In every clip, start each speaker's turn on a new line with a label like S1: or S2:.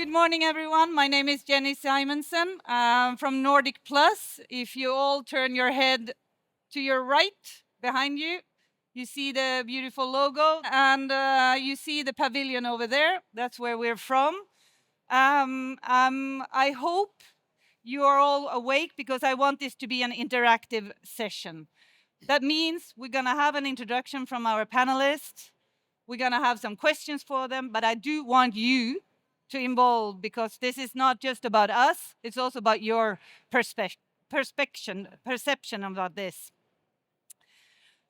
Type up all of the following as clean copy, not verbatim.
S1: Good morning, everyone. My name is Jenny Simonson from Nordic Plus. If you all turn your head to your right, behind you, you see the beautiful logo, and you see the pavilion over there. That's where we're from. I hope you are all awake because I want this to be an interactive session. That means we're going to have an introduction from our panelists. We're going to have some questions for them, but I do want you to involve because this is not just about us, it's also about your perception about this.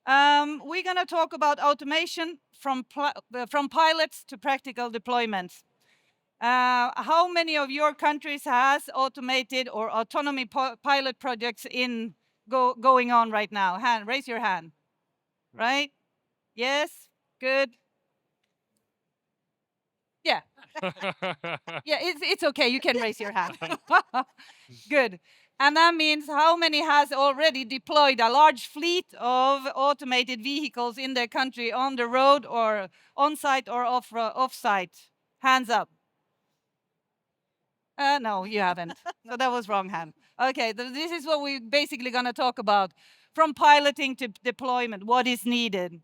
S1: We're going to talk about automation from pilots to practical deployments. How many of your countries has automated or autonomy pilot projects going on right now? Raise your hand. Right? Yes? Good. Yeah. Yeah, it's okay. You can raise your hand. Good. And that means how many has already deployed a large fleet of automated vehicles in their country on the road or on-site or off-site? Hands up. No, you haven't. So that was wrong hand. Okay, this is what we're basically going to talk about. From piloting to deployment, what is needed?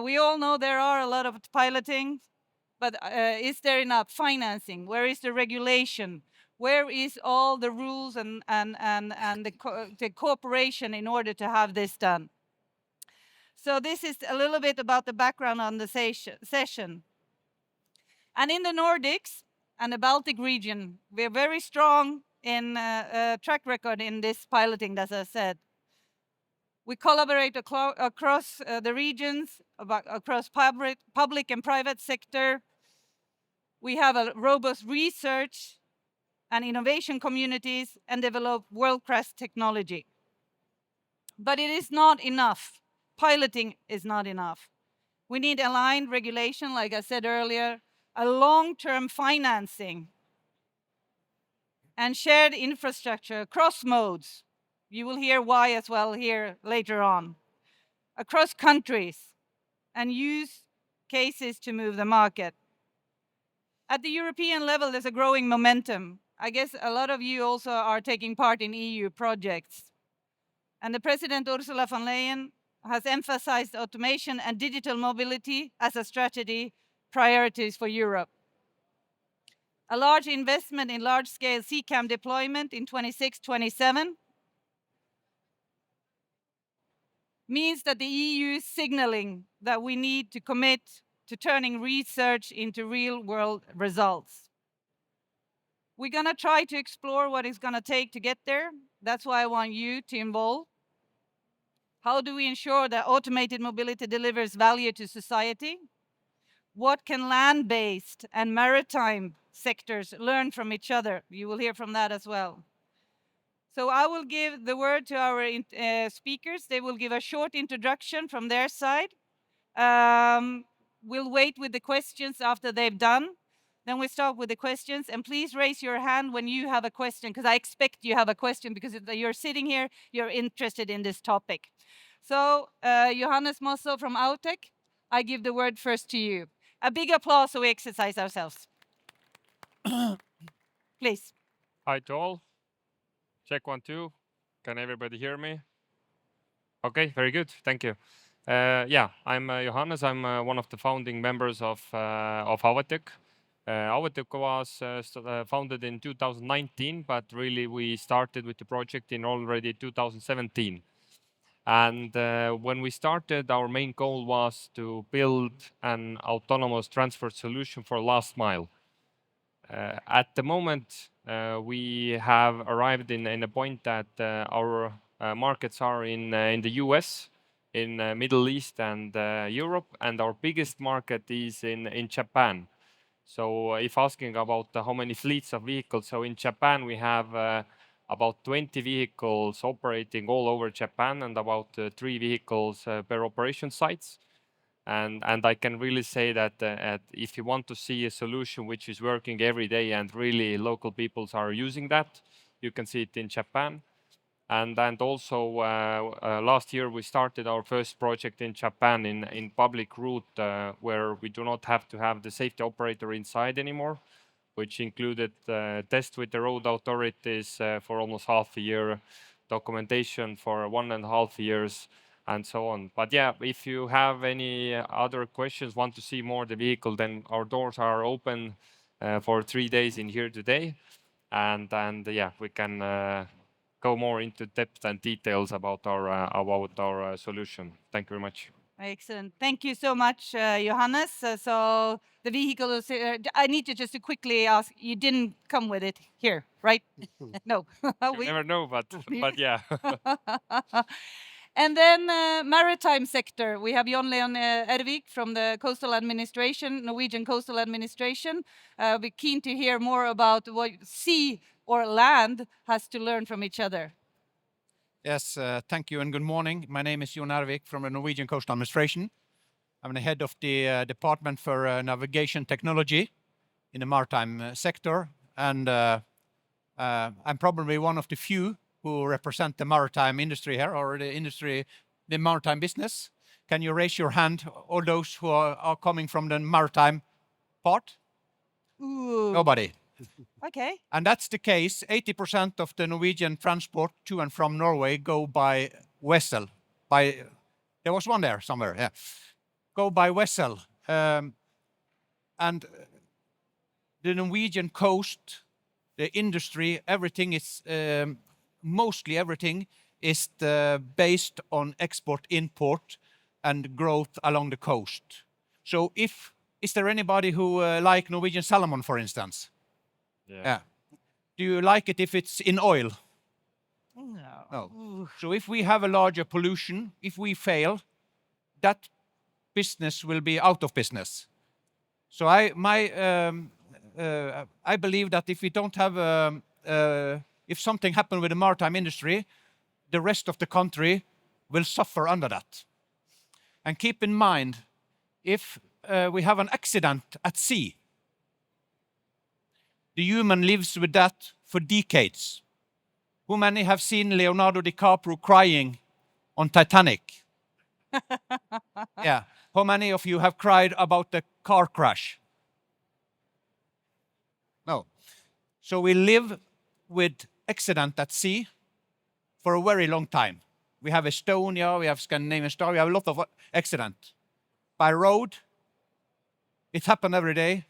S1: We all know there are a lot of piloting, but is there enough financing? Where is the regulation? Where is all the rules and the cooperation in order to have this done? So this is a little bit about the background on the session. And in the Nordics and the Baltic region, we're very strong in track record in this piloting, as I said. We collaborate across the regions, across public and private sector. We have a robust research and innovation communities and develop world-class technology. But it is not enough. Piloting is not enough. We need aligned regulation, like I said earlier, a long-term financing, and shared infrastructure across modes. You will hear why as well here later on. Across countries, and use cases to move the market. At the European level, there's a growing momentum. I guess a lot of you also are taking part in EU projects. And the President Ursula von der Leyen has emphasized automation and digital mobility as a strategy priorities for Europe. A large investment in large-scale CCAM deployment in 26-27 means that the EU is signaling that we need to commit to turning research into real-world results. We're going to try to explore what it's going to take to get there. That's why I want you to involve. How do we ensure that automated mobility delivers value to society? What can land-based and maritime sectors learn from each other? You will hear from that as well. So I will give the word to our speakers. They will give a short introduction from their side. We'll wait with the questions after they've done. Then we start with the questions. And please raise your hand when you have a question, because I expect you have a question, because if you're sitting here, you're interested in this topic. So Johannes Mosso from Autek, I give the word first to you. A big applause so we exercise ourselves. Please.
S2: Hi to all. Check 1, 2. Can everybody hear me? Okay, very good. Thank you. Yeah, I'm Johannes. I'm one of the founding members of Autek. Autek was founded in 2019, but really we started with the project in already 2017. And when we started, our main goal was to build an autonomous transport solution for last mile. At the moment, we have arrived in a point that our markets are in the US, in Middle East and Europe, and our biggest market is in Japan. So if asking about how many fleets of vehicles, so in Japan we have about 20 vehicles operating all over Japan and about 3 vehicles per operation sites. And I can really say that if you want to see a solution which is working every day and really local peoples are using that, you can see it in Japan. And also last year we started our first project in Japan in public route where we do not have to have the safety operator inside anymore, which included tests with the road authorities for almost half a year, documentation for 1.5 years, and so on. But yeah, if you have any other questions, want to see more the vehicle, then our doors are open for 3 days in here today. And yeah, we can go more into depth and details about our solution. Thank you very much.
S1: Excellent. Thank you so much, Johannes. So the vehicle is here. I need to just to quickly ask, you didn't come with it here, right? No.
S2: You never know, but yeah.
S1: And then maritime sector, we have Jon Leon Ervik from the Coastal Administration, Norwegian Coastal Administration. We're keen to hear more about what sea or land has to learn from each other.
S3: Yes, thank you and good morning. My name is Jon Ervik from the Norwegian Coastal Administration. I'm the head of the Department for Navigation Technology in the maritime sector, and I'm probably one of the few who represent the maritime industry here, or the maritime business. Can you raise your hand, all those who are coming from the maritime part?
S1: Ooh.
S3: Nobody.
S1: Okay.
S3: And that's the case. 80% of the Norwegian transport to and from Norway go by vessel. There was one there somewhere, yeah. Go by vessel. And the Norwegian coast, the industry, everything is, mostly everything is based on export-import and growth along the coast. So is there anybody who like Norwegian salmon, for instance? Yeah. Do you like it if it's in oil? No.
S1: Ooh.
S3: So if we have a larger pollution, if we fail, that business will be out of business. So I believe that if we don't have, if something happened with the maritime industry, the rest of the country will suffer under that. And keep in mind, if we have an accident at sea, the human lives with that for decades. How many have seen Leonardo DiCaprio crying on Titanic? Yeah. How many of you have cried about the car crash? No. So we live with accident at sea for a very long time. We have Estonia, we have Scandinavian Star, we have a lot of accident. By road, it happens every day,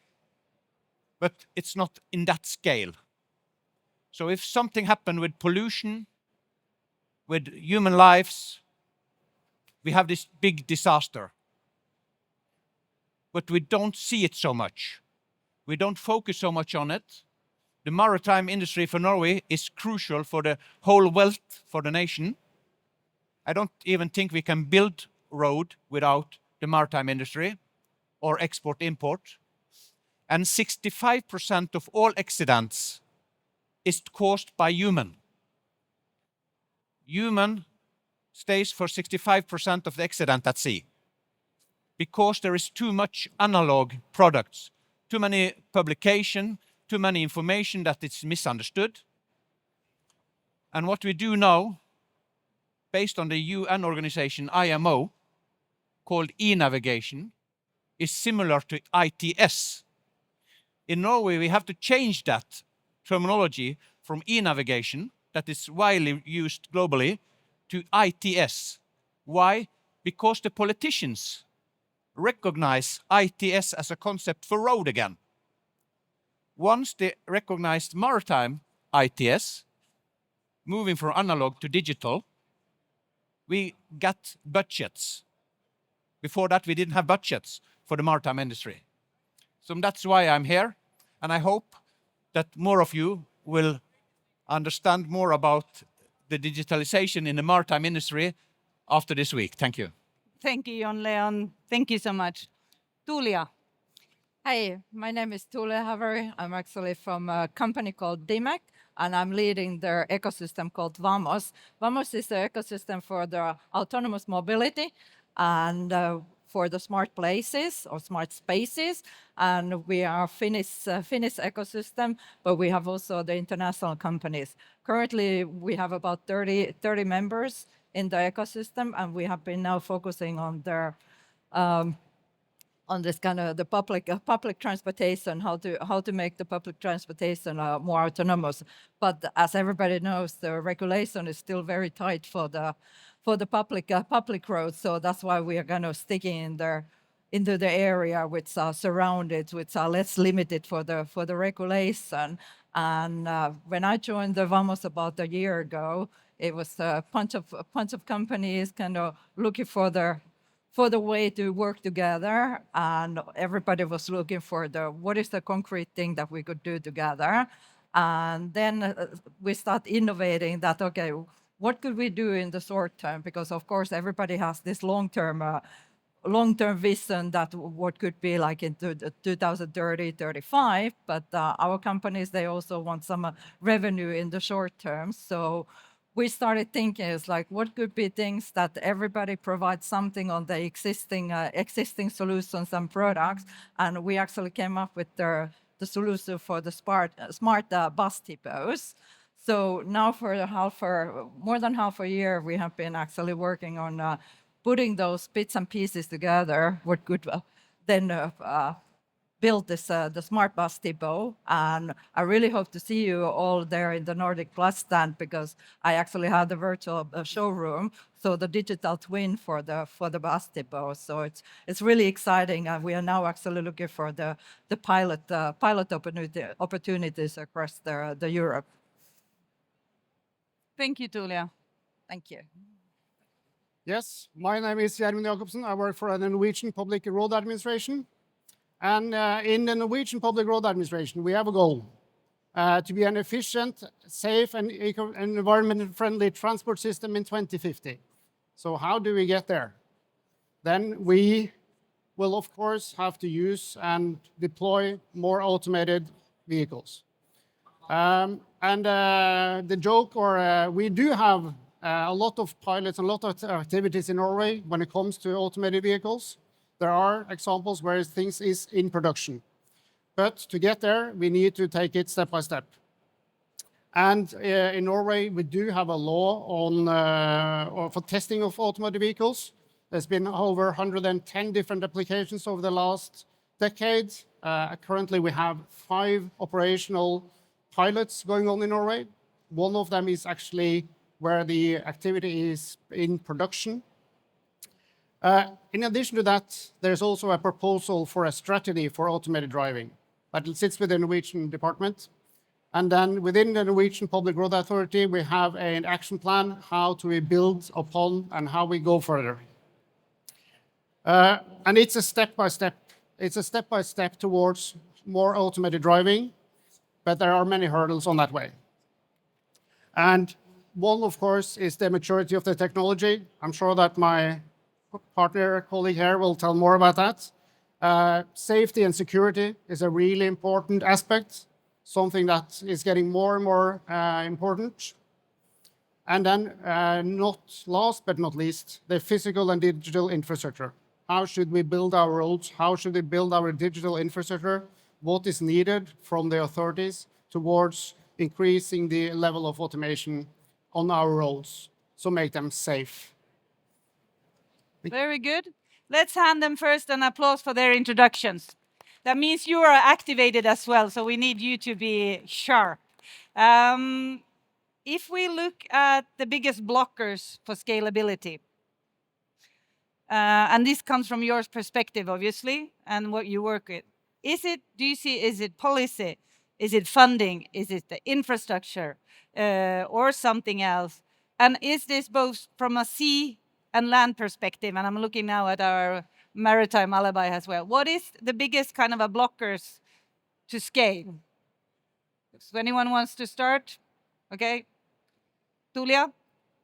S3: but it's not in that scale. So if something happened with pollution, with human lives, we have this big disaster. But we don't see it so much. We don't focus so much on it. The maritime industry for Norway is crucial for the whole wealth for the nation. I don't even think we can build road without the maritime industry or export-import. And 65% of all accidents is caused by human. Human stays for 65% of the accident at sea because there is too much analog products, too many publication, too many information that it's misunderstood. And what we do now, based on the UN organization IMO, called e-navigation, is similar to ITS. In Norway, we have to change that terminology from e-navigation, that is widely used globally, to ITS. Why? Because the politicians recognize ITS as a concept for road again. Once they recognized maritime ITS, moving from analog to digital, we got budgets. Before that, we didn't have budgets for the maritime industry. So that's why I'm here, and I hope that more of you will understand more about the digitalization in the maritime industry after this week. Thank you.
S1: Thank you, Jon Leon. Thank you so much. Tulia.
S4: Hi, my name is Tule Haveri. I'm actually from a company called DMAC, and I'm leading their ecosystem called Vamos. Vamos is the ecosystem for the autonomous mobility and for the smart places or smart spaces. And we are Finnish ecosystem, but we have also the international companies. Currently, we have about 30 members in the ecosystem, and we have been now focusing on their on this kind of the public transportation, how to make the public transportation more autonomous. But as everybody knows, the regulation is still very tight for the public roads. So that's why we are kind of sticking in there into the area which are surrounded, which are less limited for the regulation. And when I joined the Vamos about a year ago, it was a bunch of companies kind of looking for the way to work together, and everybody was looking for what is the concrete thing that we could do together. And then we start innovating that, okay, what could we do in the short term? Because of course everybody has this long-term vision that what could be like in 2030, 35, but our companies, they also want some revenue in the short term. So we started thinking, it's like, what could be things that everybody provides something on the existing solutions and products, and we actually came up with the solution for the smart bus depots. So now for more than half a year, we have been actually working on putting those bits and pieces together, what could then build the smart bus depot. And I really hope to see you all there in the Nordic Plus stand, because I actually have the virtual showroom, so the digital twin for the bus depot. So it's really exciting, and we are now actually looking for the pilot opportunities across the Europe.
S1: Thank you, Tulia.
S4: Thank you.
S5: Yes, my name is Gjermund Jacobsen. I work for the Norwegian Public Road Administration. And in the Norwegian Public Road Administration, we have a goal to be an efficient, safe, and environmentally friendly transport system in 2050. So how do we get there? Then we will, of course, have to use and deploy more automated vehicles. The joke, we do have a lot of pilots and a lot of activities in Norway when it comes to automated vehicles. There are examples where things is in production. But to get there, we need to take it step by step. And in Norway, we do have a law for testing of automated vehicles. There's been over 110 different applications over the last decade. Currently, we have 5 operational pilots going on in Norway. One of them is actually where the activity is in production. In addition to that, there's also a proposal for a strategy for automated driving that sits with the Norwegian department. And then within the Norwegian Public Road Authority, we have an action plan how to build upon and how we go further. And it's a step-by-step. It's a step-by-step towards more automated driving, but there are many hurdles on that way. And one, of course, is the maturity of the technology. I'm sure that my partner, colleague here will tell more about that. Safety and security is a really important aspect, something that is getting more and more important. And then not last but not least, the physical and digital infrastructure. How should we build our roads? How should we build our digital infrastructure? What is needed from the authorities towards increasing the level of automation on our roads, so make them safe?
S1: Very good. Let's hand them first an applause for their introductions. That means you are activated as well, so we need you to be sharp. If we look at the biggest blockers for scalability, and this comes from your perspective, obviously, and what you work with, is it policy? Is it funding? Is it the infrastructure or something else? And is this both from a sea and land perspective? And I'm looking now at our maritime alibi as well. What is the biggest kind of a blockers to scale? So anyone wants to start? Okay. Tulia?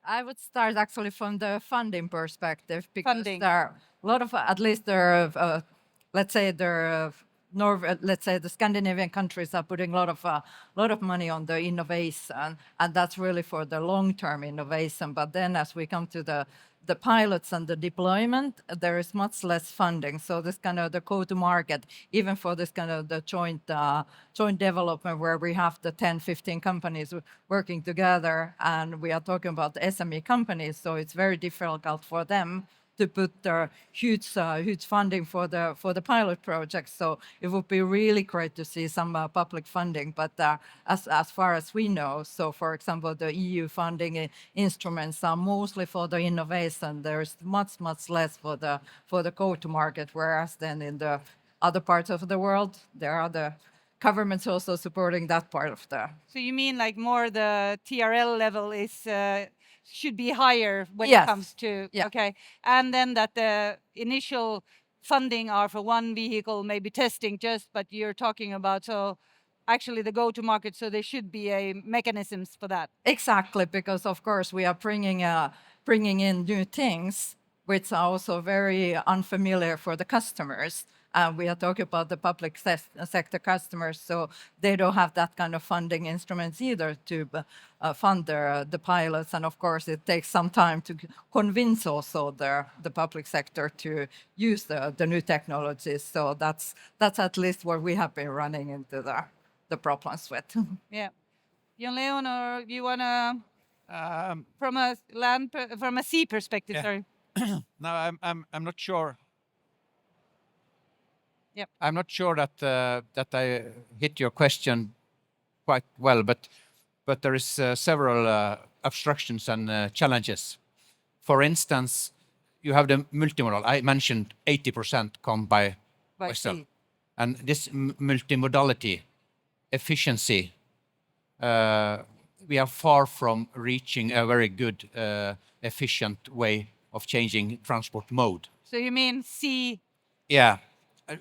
S4: I would start actually from the funding perspective, because
S1: Funding.
S4: there are a lot of, at least there are, let's say the Scandinavian countries are putting a lot of money on the innovation, and that's really for the long-term innovation. But then as we come to the pilots and the deployment, there is much less funding. So this kind of the go-to-market, even for this kind of the joint development where we have the 10, 15 companies working together, and we are talking about SME companies, so it's very difficult for them to put their huge funding for the pilot project. So it would be really great to see some public funding. But as far as we know, so for example, the EU funding instruments are mostly for the innovation. There's much less for the go-to-market, whereas then in the other parts of the world, there are the governments also supporting that part of the.
S1: So you mean like more the TRL level is should be higher when it
S4: Yes.
S1: comes to
S4: Yeah.
S1: okay, and then that the initial funding are for one vehicle, maybe testing just, but you're talking about so actually the go-to-market, so there should be a mechanisms for that.
S4: Exactly, because of course we are bringing in new things which are also very unfamiliar for the customers. We are talking about the public sector customers, so they don't have that kind of funding instruments either to fund the pilots. And of course, it takes some time to convince also the public sector to use the new technologies. So that's at least what we have been running into the problems with.
S1: Yeah. Jon Leon, or you wanna from a from a sea perspective?
S3: Yeah.
S1: Sorry.
S3: Now I'm not sure.
S1: Yep.
S3: I'm not sure that I hit your question quite well, but there is several obstructions and challenges. For instance, you have the multimodal. I mentioned 80% come by vessel,
S1: sea.
S3: and this multimodality efficiency. We are far from reaching a very good, efficient way of changing transport mode.
S1: So you mean sea,
S3: Yeah,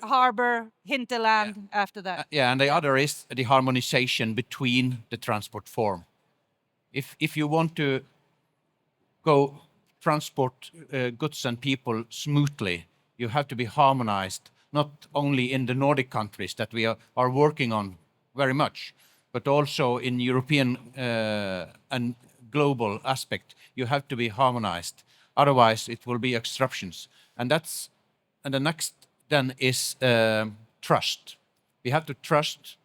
S1: harbor, hinterland after that?
S3: yeah, and the other is the harmonization between the transport form. If you want to go transport goods and people smoothly, you have to be harmonized, not only in the Nordic countries that we are working on very much, but also in European and global aspect. You have to be harmonized. Otherwise, it will be obstructions. And the next then is trust. We have to trust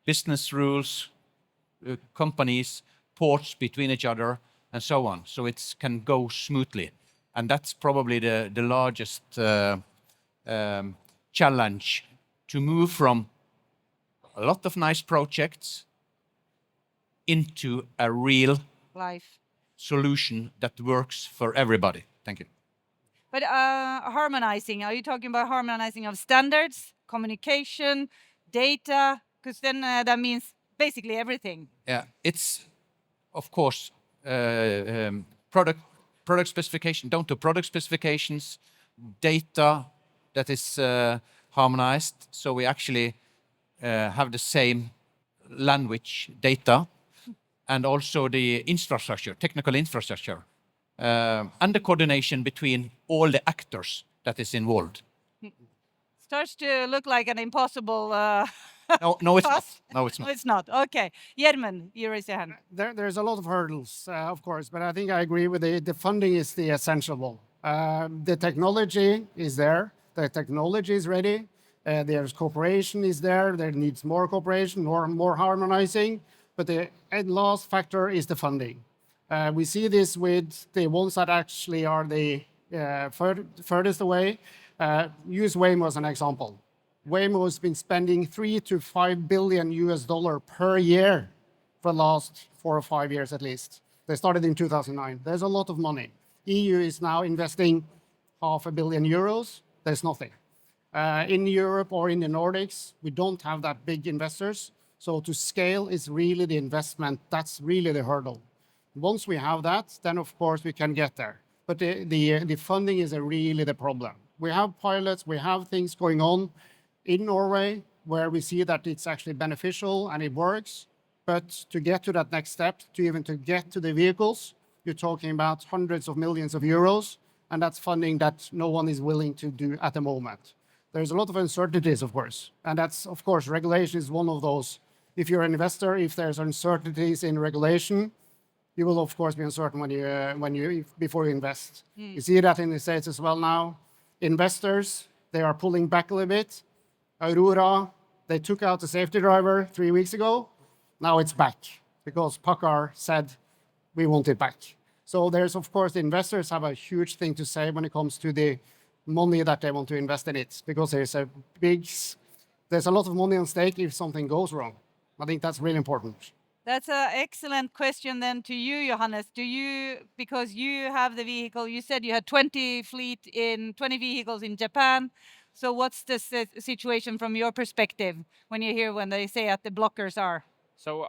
S3: business rules, companies, ports between each other, and so on, so it can go smoothly. And that's probably the largest challenge, to move from a lot of nice projects into a real
S1: Life.
S3: solution that works for everybody. Thank you.
S1: But harmonizing, are you talking about harmonizing of standards, communication, data? Because then that means basically everything.
S3: Yeah, it's of course product specification, down to product specifications, data that is harmonized, so we actually have the same language data, and also the infrastructure, technical infrastructure, and the coordination between all the actors that is involved.
S1: Starts to look like an impossible.
S3: No, it's not.
S1: task.
S3: No, it's
S1: No,
S3: not.
S1: it's not. Okay, Jermen, you raise your hand.
S5: There's a lot of hurdles, of course, but I think I agree with the funding is the essential one. The technology is there. The technology is ready. There's cooperation is there. There needs more cooperation, more harmonizing. But the last factor is the funding. We see this with the ones that actually are the furthest away. Use Waymo as an example. Waymo has been spending $3 to $5 billion per year for the last 4 or 5 years at least. They started in 2009. There's a lot of money. EU is now investing €500 million. There's nothing. In Europe or in the Nordics, we don't have that big investors. So to scale is really the investment. That's really the hurdle. Once we have that, then of course we can get there. But the funding is really the problem. We have pilots, we have things going on in Norway where we see that it's actually beneficial and it works. But to get to that next step, to get to the vehicles, you're talking about hundreds of millions of euros, and that's funding that no one is willing to do at the moment. There's a lot of uncertainties, of course, and that's, of course, regulation is one of those. If you're an investor, if there's uncertainties in regulation, you will, of course, be uncertain before you invest. You see that in the States as well now. Investors, they are pulling back a little bit. Aurora, they took out the safety driver 3 weeks ago. Now it's back because PACCAR said, we want it back. So there's, of course, the investors have a huge thing to say when it comes to the money that they want to invest in it, because there's a lot of money on stake if something goes wrong. I think that's really important.
S1: That's an excellent question then to you, Johannes. Because you have the vehicle, you said you had 20 vehicles in Japan. So what's the situation from your perspective when you hear when they say that the blockers are?
S2: So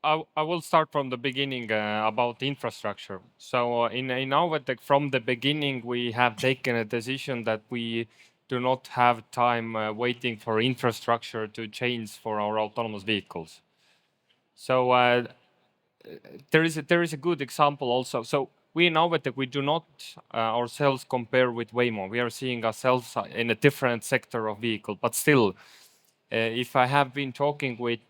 S2: I will start from the beginning about infrastructure. So in Nordic, from the beginning, we have taken a decision that we do not have time waiting for infrastructure to change for our autonomous vehicles. So there is a good example also. So we know that we do not ourselves compare with Waymo. We are seeing ourselves in a different sector of vehicle, but still, if I have been talking with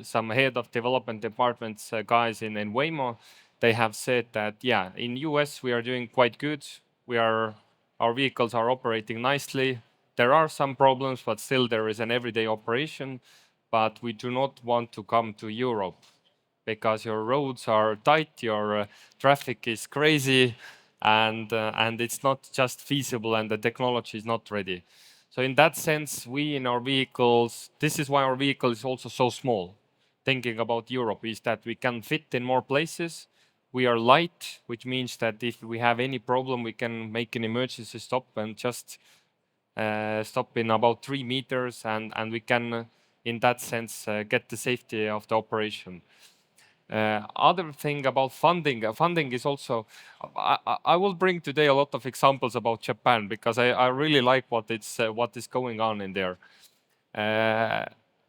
S2: some head of development departments guys in Waymo, they have said that yeah, in US we are doing quite good. Our vehicles are operating nicely. There are some problems, but still there is an everyday operation. But we do not want to come to Europe because your roads are tight, your traffic is crazy, and it's not just feasible, and the technology is not ready. So in that sense, we in our vehicles, this is why our vehicle is also so small. Thinking about Europe is that we can fit in more places. We are light, which means that if we have any problem, we can make an emergency stop and just stop in about 3 meters, and we can, in that sense, get the safety of the operation. Other thing about funding, funding is also, I will bring today a lot of examples about Japan because I really like what is going on in there.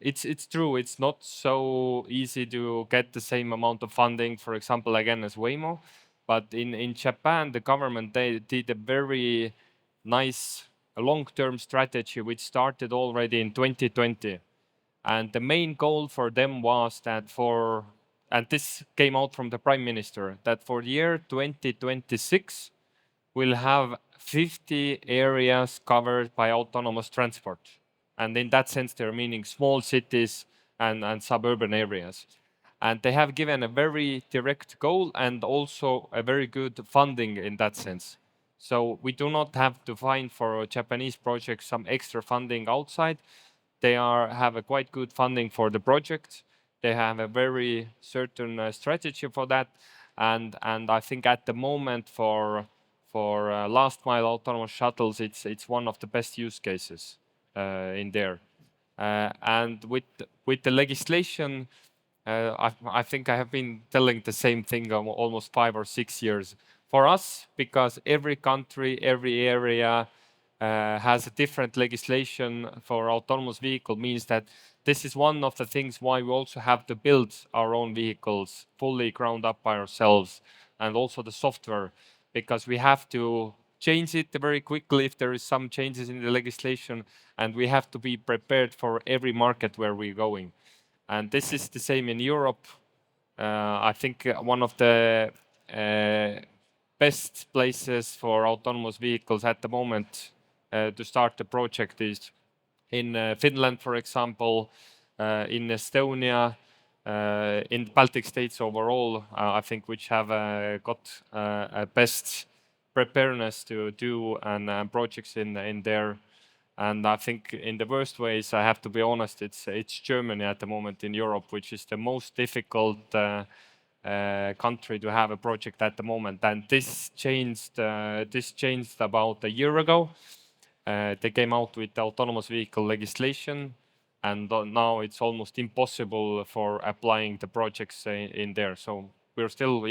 S2: It's true, it's not so easy to get the same amount of funding, for example, again as Waymo, but in Japan, the government, they did a very nice long-term strategy which started already in 2020. And the main goal for them was that and this came out from the prime minister, that for the year 2026, we'll have 50 areas covered by autonomous transport. And in that sense, they're meaning small cities and suburban areas. And they have given a very direct goal and also a very good funding in that sense. So we do not have to find for Japanese projects some extra funding outside. They have a quite good funding for the project. They have a very certain strategy for that, and I think at the moment for last mile autonomous shuttles, it's one of the best use cases in there. And with the legislation, I think I have been telling the same thing almost 5 or 6 years. For us, because every country, every area has a different legislation for autonomous vehicle, means that this is one of the things why we also have to build our own vehicles fully ground up by ourselves, and also the software, because we have to change it very quickly if there is some changes in the legislation, and we have to be prepared for every market where we're going. And this is the same in Europe. I think one of the best places for autonomous vehicles at the moment to start the project is in Finland, for example, in Estonia, in Baltic states overall, I think, which have got a best preparedness to do and projects in there. And I think in the worst ways, I have to be honest, it's Germany at the moment in Europe, which is the most difficult country to have a project at the moment. And this changed about a year ago. They came out with autonomous vehicle legislation, and now it's almost impossible for applying the projects in there. So we're still,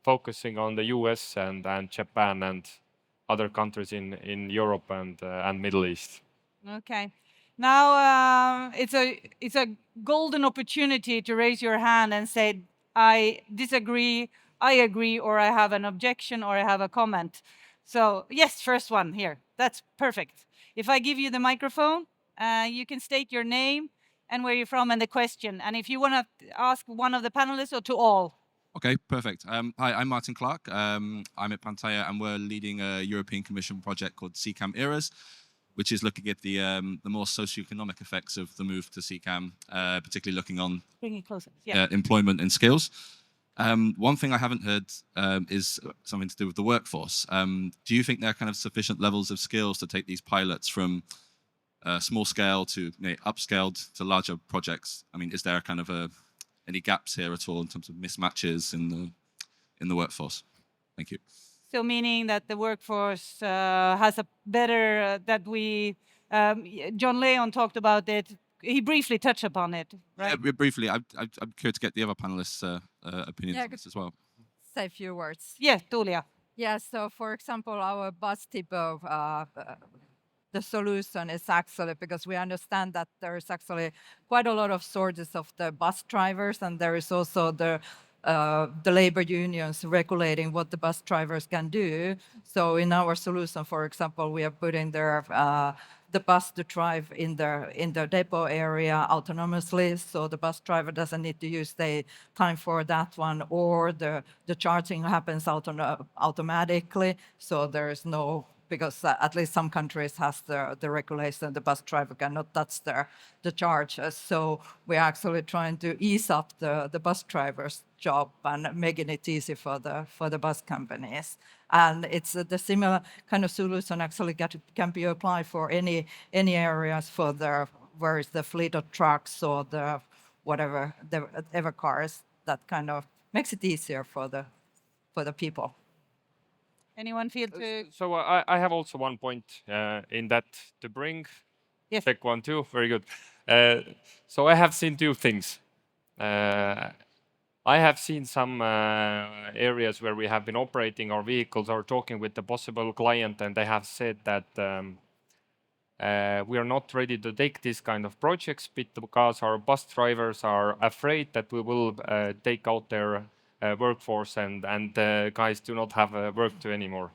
S2: focusing on the US and Japan and other countries in Europe and Middle East.
S1: Okay. Now it's a golden opportunity to raise your hand and say, I disagree, I agree, or I have an objection, or I have a comment. So yes, first one here. That's perfect. If I give you the microphone, you can state your name and where you're from and the question. And if you want to ask one of the panelists or to all.
S6: Okay, perfect. Hi, I'm Martin Clark. I'm at Pantaya, and we're leading a European Commission project called CCAM ERAS, which is looking at the more socioeconomic effects of the move to CCAM, particularly looking on
S1: Bring it closer. Yeah.
S6: employment and skills. One thing I haven't heard is something to do with the workforce. Do you think there are kind of sufficient levels of skills to take these pilots from small scale to upscaled to larger projects? I mean, is there kind of any gaps here at all in terms of mismatches in the workforce? Thank you.
S1: So meaning that the workforce has a better, John Leon talked about it. He briefly touched upon it, right?
S6: Yeah, briefly, I'm curious to get the other panelists' opinions
S4: Yeah,
S6: on this as well.
S4: Say a few words.
S1: Yeah, Tulia.
S4: Yeah, so for example, our bus depot, the solution is actually because we understand that there is actually quite a lot of shortage of the bus drivers, and there is also the labor unions regulating what the bus drivers can do. So in our solution, for example, we are putting the bus to drive in the depot area autonomously, so the bus driver doesn't need to use the time for that one, or the charging happens automatically, so there is no, because at least some countries has the regulation, the bus driver cannot touch the charges. So we're actually trying to ease up the bus driver's job and making it easy for the bus companies. And it's the similar kind of solution actually can be applied for any areas for where is the fleet of trucks or the whatever cars, that kind of makes it easier for the people.
S1: Anyone feel to?
S2: So I have also one point in that to bring.
S1: Yes.
S2: Check 1, 2. Very good. So I have seen two things. I have seen some areas where we have been operating our vehicles or talking with the possible client, and they have said that we are not ready to take this kind of projects because our bus drivers are afraid that we will take out their workforce and guys do not have work to anymore.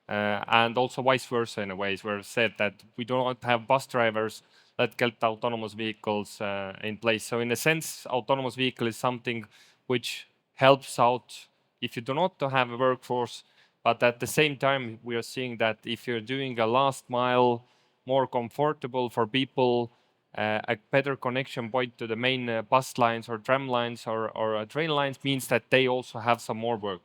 S2: And also vice versa in a way, where said that we do not have bus drivers that get autonomous vehicles in place. So in a sense, autonomous vehicle is something which helps out if you do not have a workforce, but at the same time, we are seeing that if you're doing a last mile, more comfortable for people, a better connection point to the main bus lines or tram lines or train lines means that they also have some more work.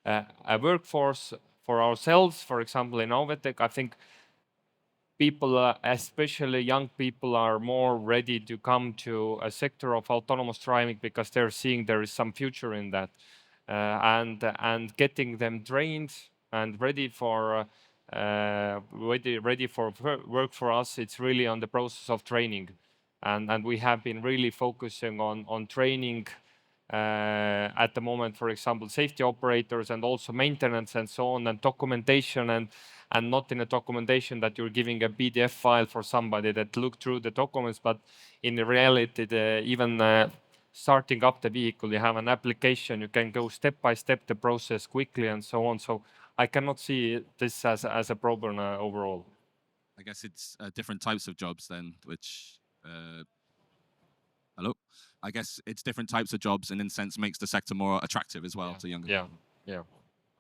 S2: A workforce for ourselves, for example, in Auvetech, I think people, especially young people, are more ready to come to a sector of autonomous driving because they're seeing there is some future in that. And getting them trained and ready for work for us, it's really on the process of training. And we have been really focusing on training at the moment, for example, safety operators and also maintenance and so on, and documentation, and not in a documentation that you're giving a PDF file for somebody that look through the documents, but in reality, even starting up the vehicle, you have an application, you can go step by step the process quickly and so on. So I cannot see this as a problem overall.
S6: I guess it's different types of jobs then, which hello. I guess it's different types of jobs, and in a sense makes the sector more attractive as well to younger people.
S2: Yeah.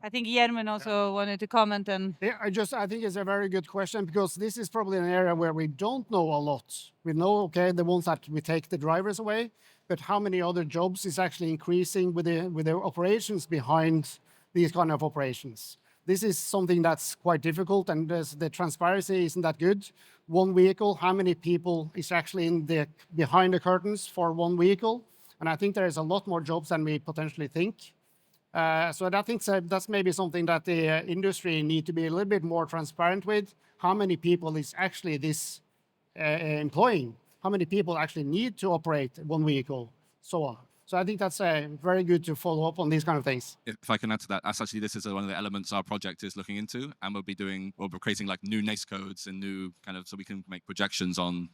S1: I think Jermen also wanted to comment and.
S5: Yeah, I think it's a very good question, because this is probably an area where we don't know a lot. We know, okay, the ones that we take the drivers away, but how many other jobs is actually increasing with the operations behind these kind of operations? This is something that's quite difficult, and the transparency isn't that good. One vehicle, how many people is actually behind the curtains for one vehicle? And I think there is a lot more jobs than we potentially think. So I think that's maybe something that the industry need to be a little bit more transparent with. How many people is actually this employing? How many people actually need to operate one vehicle? So on. So I think that's very good to follow up on these kind of things.
S6: If I can add to that, that's actually, this is one of the elements our project is looking into, and we'll be creating like new NACE codes and new kind of, so we can make projections on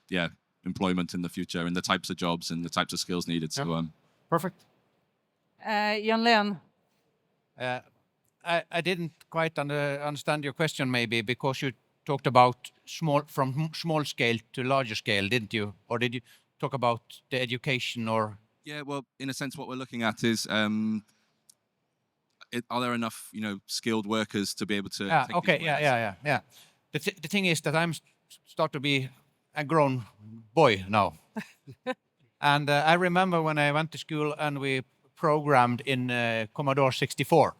S6: employment in the future and the types of jobs and the types of skills needed.
S5: Yeah.
S6: So
S5: Perfect.
S1: Jan Leon.
S3: I didn't quite understand your question, maybe, because you talked about from small scale to larger scale, didn't you? Or did you talk about the education or?
S6: Yeah, well, in a sense, what we're looking at is, are there enough, skilled workers to be able to? Take
S3: Okay,
S6: these ways?
S3: yeah. The thing is that I'm start to be a grown boy now, and I remember when I went to school and we programmed in Commodore 64.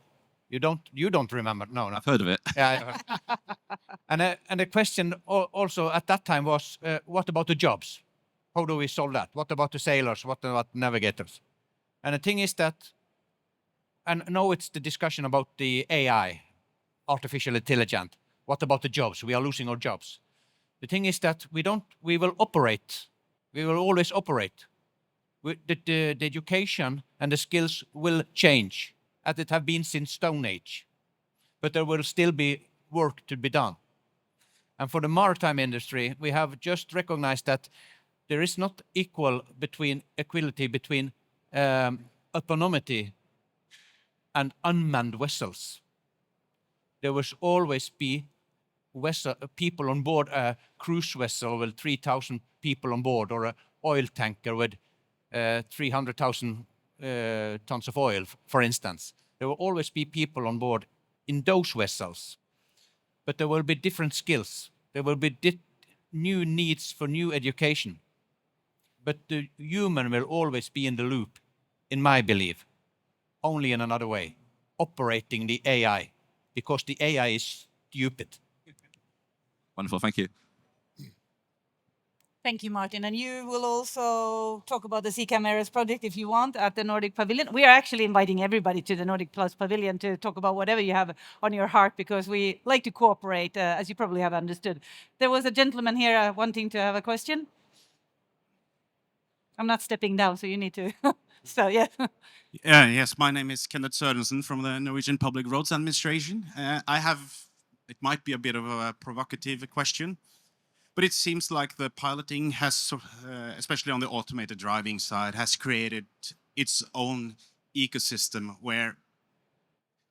S3: You don't remember? No, no.
S6: I've heard of it.
S3: Yeah. And the question also at that time was, what about the jobs? How do we solve that? What about the sailors? What about navigators? And the thing is that, and now it's the discussion about the AI, artificial intelligence. What about the jobs? We are losing our jobs. The thing is that we will operate. We will always operate. The education and the skills will change, as it have been since Stone Age. But there will still be work to be done. And for the maritime industry, we have just recognized that there is not equality between autonomy and unmanned vessels. There will always be people on board a cruise vessel with 3,000 people on board, or an oil tanker with 300,000 tons of oil, for instance. There will always be people on board in those vessels, but there will be different skills. There will be new needs for new education. But the human will always be in the loop, in my belief, only in another way, operating the AI, because the AI is stupid.
S6: Wonderful, thank you.
S1: Thank you, Martin. And you will also talk about the Sea Cameras project if you want at the Nordic Pavilion. We are actually inviting everybody to the Nordic Plus Pavilion to talk about whatever you have on your heart, because we like to cooperate, as you probably have understood. There was a gentleman here wanting to have a question. I'm not stepping down, so you need to. So, yeah.
S7: Yes, my name is Kenneth Sørensen from the Norwegian Public Roads Administration. It might be a bit of a provocative question, but it seems like the piloting has, especially on the automated driving side, has created its own ecosystem where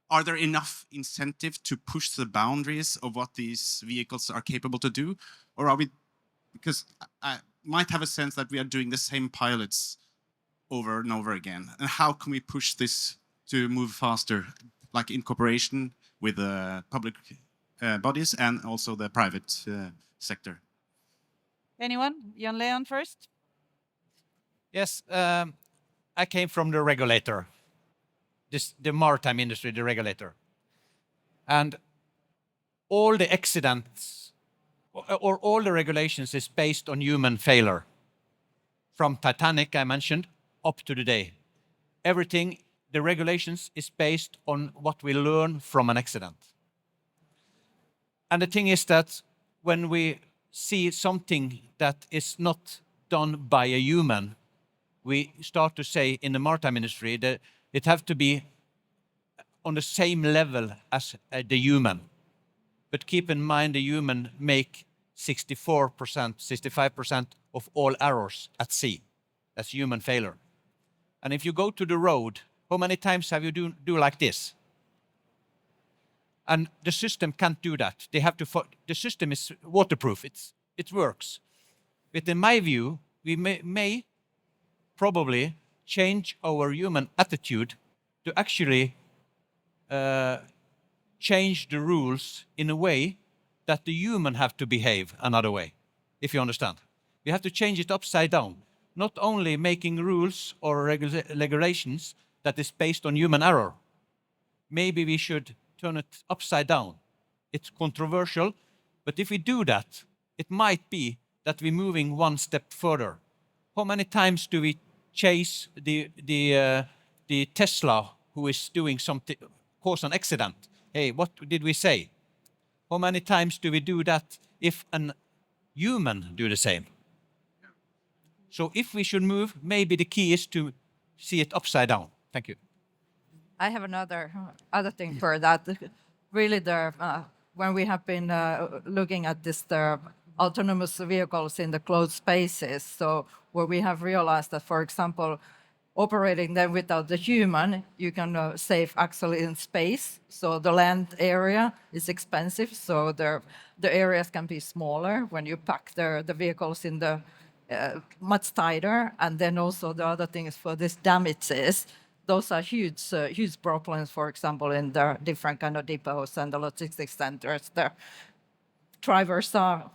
S7: are there enough incentive to push the boundaries of what these vehicles are capable to do? Or are we, because I might have a sense that we are doing the same pilots over and over again. And how can we push this to move faster, like in cooperation with the public bodies and also the private sector?
S1: Anyone? Jan Leon first.
S3: Yes, I came from the regulator, the maritime industry, the regulator. And all the accidents or all the regulations is based on human failure. From Titanic, I mentioned, up to today. Everything, the regulations is based on what we learn from an accident. And the thing is that when we see something that is not done by a human, we start to say in the maritime industry that it have to be on the same level as the human. But keep in mind the human make 64%, 65% of all errors at sea. That's human failure. And if you go to the road, how many times have you do like this? And the system can't do that. They have to. The system is waterproof. It works. But in my view, we may probably change our human attitude to actually change the rules in a way that the human have to behave another way, if you understand. We have to change it upside down. Not only making rules or regulations that is based on human error. Maybe we should turn it upside down. It's controversial, but if we do that, it might be that we're moving one step further. How many times do we chase the Tesla who is doing something, cause an accident? Hey, what did we say? How many times do we do that if a human do the same? So if we should move, maybe the key is to see it upside down. Thank you.
S4: I have another thing for that. Really, when we have been looking at this, the autonomous vehicles in the closed spaces, so where we have realized that, for example, operating them without the human, you can save actually in space. So the land area is expensive, so the areas can be smaller when you pack the vehicles in the much tighter. And then also the other thing is for these damages. Those are huge problems, for example, in the different kind of depots and the logistics centers. The drivers are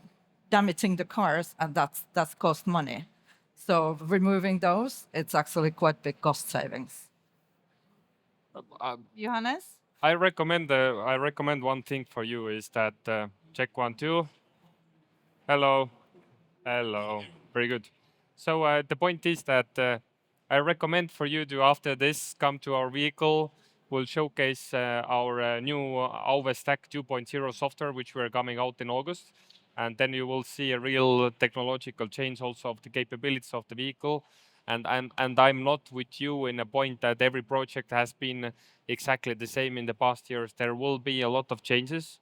S4: damaging the cars, and that's cost money. So removing those, it's actually quite big cost savings.
S1: Johannes?
S2: I recommend one thing for you is that check 1, 2. Hello, hello, very good. So the point is that I recommend for you to after this come to our vehicle. We'll showcase our new Auve Stack 2.0 software, which we're coming out in August, and then you will see a real technological change also of the capabilities of the vehicle. And I'm not with you in a point that every project has been exactly the same in the past years. There will be a lot of changes,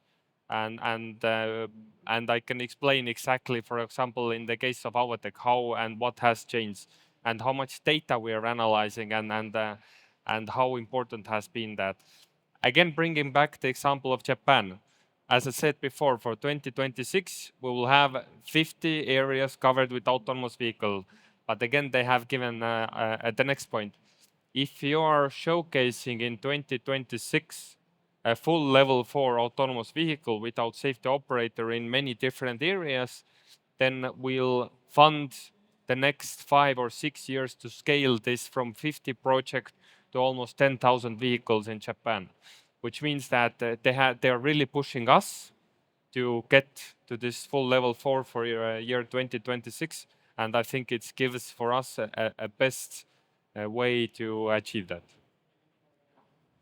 S2: and I can explain exactly, for example, in the case of Auvetech, how and what has changed, and how much data we are analyzing, and how important has been that. Again, bringing back the example of Japan. As I said before, for 2026, we will have 50 areas covered with autonomous vehicle. But again, they have given at the next point. If you are showcasing in 2026 a full level 4 autonomous vehicle without safety operator in many different areas, then we'll fund the next 5 or 6 years to scale this from 50 project to almost 10,000 vehicles in Japan, which means that they are really pushing us to get to this full level 4 for year 2026. And I think it gives for us a best way to achieve that.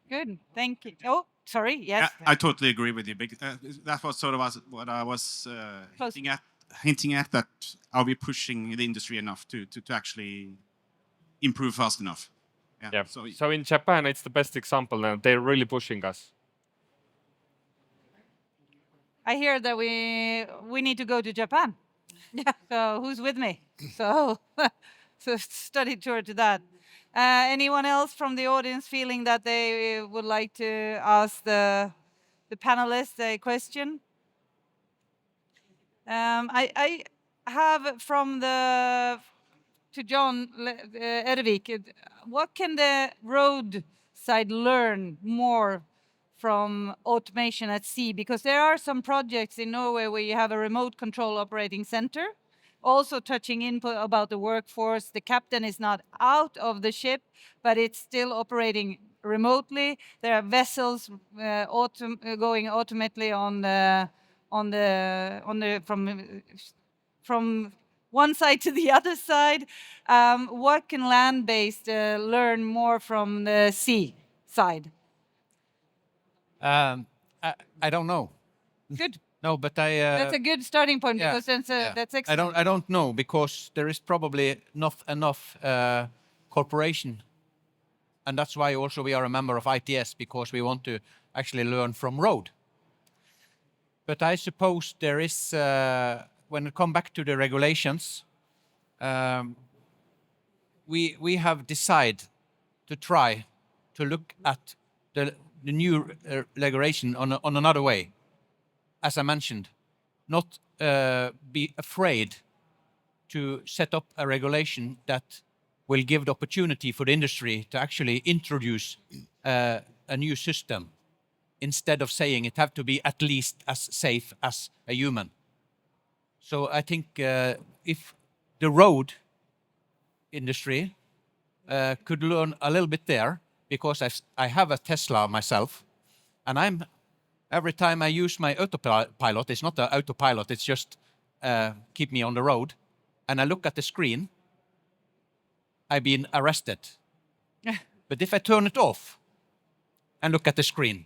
S1: Good, thank you. Oh, sorry, yes.
S7: I totally agree with you. That was sort of what I was hinting at, that are we pushing the industry enough to actually improve fast enough?
S2: Yeah. So in Japan, it's the best example now. They're really pushing us.
S1: I hear that we need to go to Japan. Yeah. So who's with me? So, so study tour to that. Anyone else from the audience feeling that they would like to ask the panelists a question? I have from the to John Ervik. What can the road side learn more from automation at sea? Because there are some projects in Norway where you have a remote control operating center, also touching input about the workforce. The captain is not out of the ship, but it's still operating remotely. There are vessels going automatically from one side to the other side. What can land-based learn more from the sea side?
S3: I don't know.
S1: Good.
S3: No, but
S1: That's a good starting point,
S3: yeah,
S1: because that's excellent.
S3: I don't know, because there is probably not enough cooperation, and that's why also we are a member of ITS, because we want to actually learn from road. But I suppose there is, when it come back to the regulations, we have decided to try to look at the new regulation on another way. As I mentioned, not be afraid to set up a regulation that will give the opportunity for the industry to actually introduce a new system, instead of saying it have to be at least as safe as a human. So I think if the road industry could learn a little bit there, because I have a Tesla myself, and every time I use my autopilot, it's not an autopilot, it's just keep me on the road, and I look at the screen, I've been arrested. But if I turn it off and look at the screen,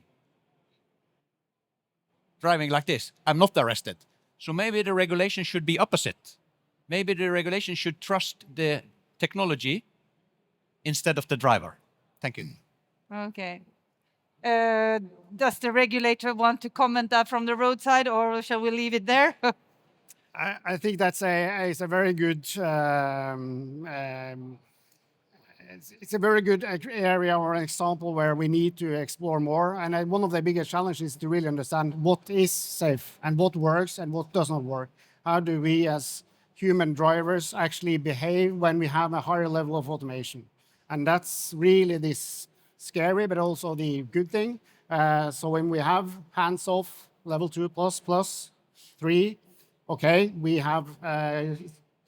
S3: driving like this, I'm not arrested. So maybe the regulation should be opposite. Maybe the regulation should trust the technology instead of the driver. Thank you.
S1: Okay. Does the regulator want to comment that from the roadside, or shall we leave it there?
S5: I think that's a very good it's a very good area or an example where we need to explore more. And one of the biggest challenges is to really understand what is safe and what works and what does not work. How do we as human drivers actually behave when we have a higher level of automation? And that's really this scary, but also the good thing. So when we have hands-off level 2 plus 3, okay, we have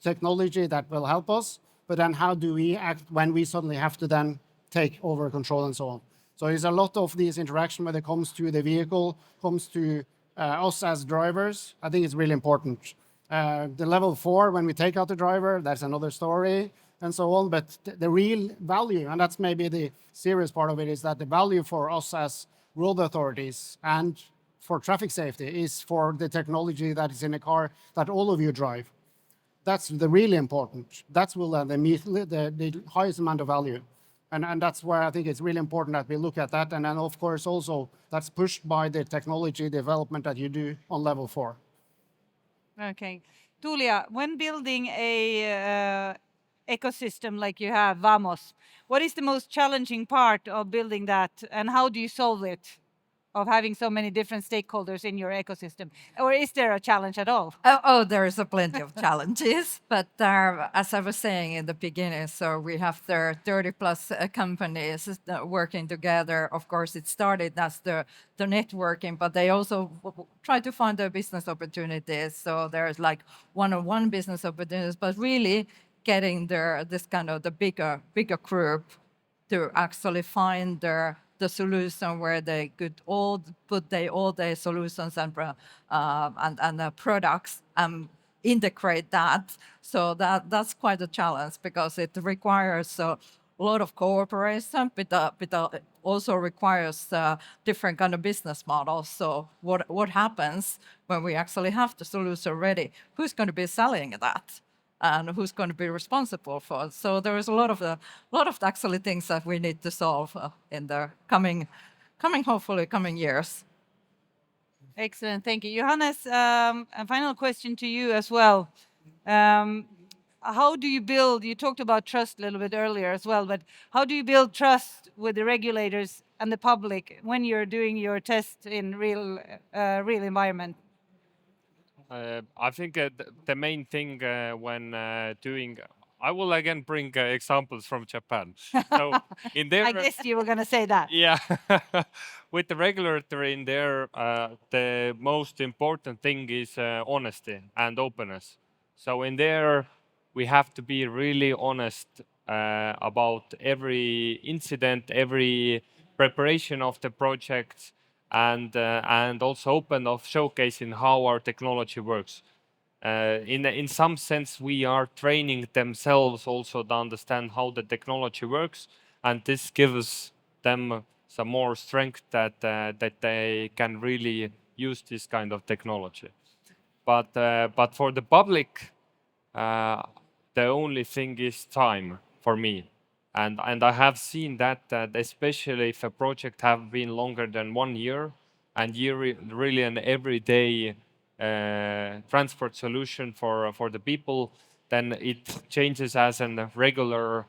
S5: technology that will help us. But then how do we act when we suddenly have to then take over control and so on? So there's a lot of these interaction when it comes to the vehicle, comes to us as drivers. I think it's really important. The level 4, when we take out the driver, that's another story, and so on. But the real value, and that's maybe the serious part of it, is that the value for us as road authorities and for traffic safety is for the technology that is in the car that all of you drive. That's the really important. That's will the highest amount of value. And that's why I think it's really important that we look at that. And then, of course, also that's pushed by the technology development that you do on level 4.
S1: Okay. Tulia, when building a ecosystem like you have, Vamos, what is the most challenging part of building that, and how do you solve it, of having so many different stakeholders in your ecosystem? Or is there a challenge at all?
S4: There is a plenty of challenges, but as I was saying in the beginning, so we have there 30 plus companies working together. Of course, it started as the networking, but they also try to find their business opportunities. So there's like one-on-one business opportunities, but really getting there, this kind of the bigger group to actually find the solution where they could all put all their solutions and products and integrate that. So that's quite a challenge because it requires a lot of cooperation, but also requires different kind of business models. So what happens when we actually have the solution ready? Who's going to be selling that? And who's going to be responsible for it. So there is a lot of actually things that we need to solve in the hopefully coming years.
S1: Excellent, thank you. Johannes, a final question to you as well. How do you build, you talked about trust a little bit earlier as well, but how do you build trust with the regulators and the public when you're doing your test in real environment?
S2: I think the main thing when doing, I will again bring examples from Japan. So in there,
S1: I guess you were going to say that.
S2: yeah, with the regulator in there, the most important thing is honesty and openness. So in there, we have to be really honest about every incident, every preparation of the project, and also open of showcasing how our technology works. In some sense, we are training themselves also to understand how the technology works, and this gives them some more strength that they can really use this kind of technology. But for the public, the only thing is time for me. And I have seen that especially if a project have been longer than 1 year and you really an everyday transport solution for the people, then it changes as a regular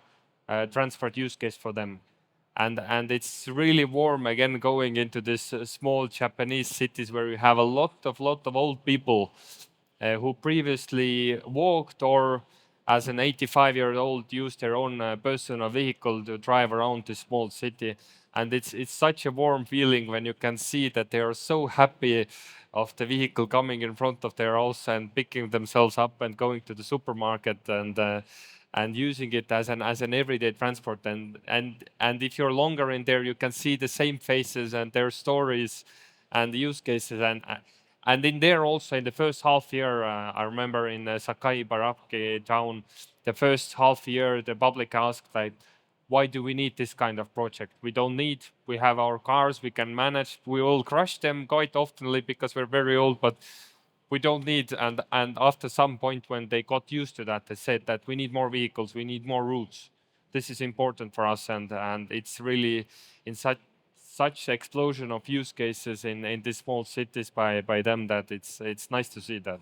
S2: transport use case for them. And it's really warm again going into this small Japanese cities where we have a lot of old people who previously walked or as an 85-year-old used their own personal vehicle to drive around the small city. And it's such a warm feeling when you can see that they are so happy of the vehicle coming in front of their house and picking themselves up and going to the supermarket and using it as an everyday transport. And if you're longer in there, you can see the same faces and their stories and the use cases. And in there also in the first half year, I remember in Sakai Baraki town, the first half year, the public asked like, why do we need this kind of project? We don't need, we have our cars, we can manage, we will crush them quite oftenly because we're very old, but we don't need, and after some point when they got used to that, they said that we need more vehicles, we need more routes. This is important for us, and it's really in such explosion of use cases in these small cities by them that it's nice to see that.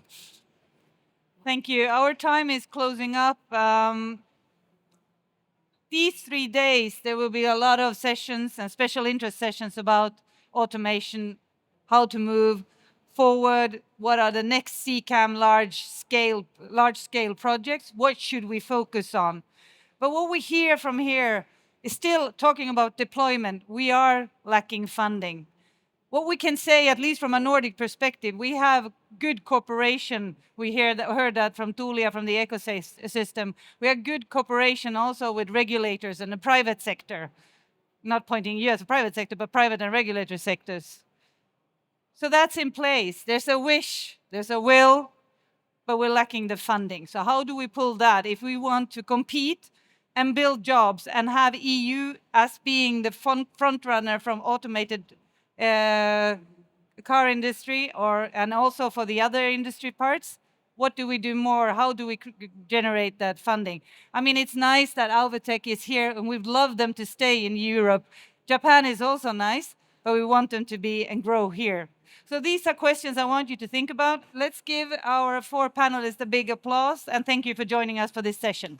S1: Thank you. Our time is closing up. These 3 days, there will be a lot of sessions and special interest sessions about automation, how to move forward, what are the next CCAM large scale projects, what should we focus on. But what we hear from here is still talking about deployment. We are lacking funding. What we can say, at least from a Nordic perspective, we have good cooperation. We heard that from Tulia, from the ecosystem. We have good cooperation also with regulators and the private sector. not pointing you as a private sector, but private and regulatory sectors. So that's in place. There's a wish, there's a will, but we're lacking the funding. So how do we pull that if we want to compete and build jobs and have EU as being the front runner from automated car industry and also for the other industry parts? What do we do more? How do we generate that funding? I mean, it's nice that Alvotech is here, and we'd love them to stay in Europe. Japan is also nice, but we want them to be and grow here. So these are questions I want you to think about. Let's give our 4 panelists a big applause, and thank you for joining us for this session.